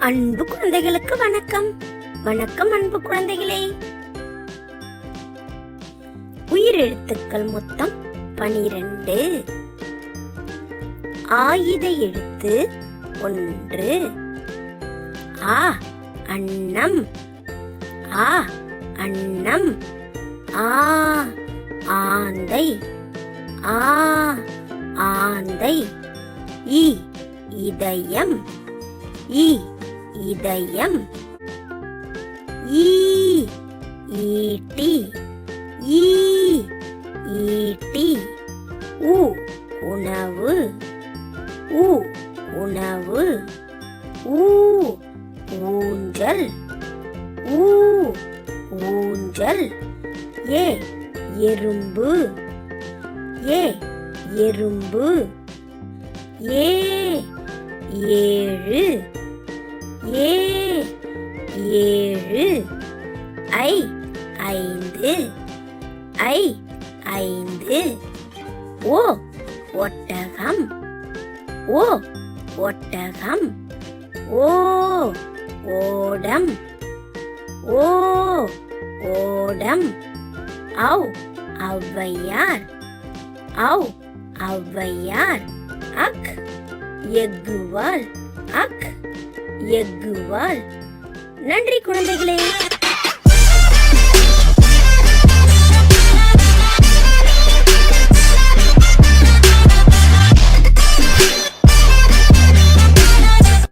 அன்பு குழந்தைகளுக்கு வணக்கம். வணக்கம் அன்பு குழந்தைகளே. உயிரெழுத்துக்கள் மொத்தம் 12. ஆயுத எழுத்து 1. ஆ அன்னம். ஆ அன்னம். ஆ ஆந்தை. ஆ ஆந்தை. இ இதயம். இ இதயம். ஈ ஈட்டி. ஈ ஈட்டி. உ உணவு. உ உணவு. ஊ ஊஞ்சல். ஊ ஊஞ்சல். ஏ எறும்பு. ஏ எறும்பு. ஏ ஏழு. ஏ ஏழு. ஐ ஐந்து. ஐ ஐந்து. ஓ ஒட்டகம். ஓ ஒட்டகம். ஓ ஓடம். ஓ ஓடம். ஔ ஔவையார். ஔ ஔவையார். அக் எக்குவால். அக் எக்குவால். நன்றி குழந்தைகளே.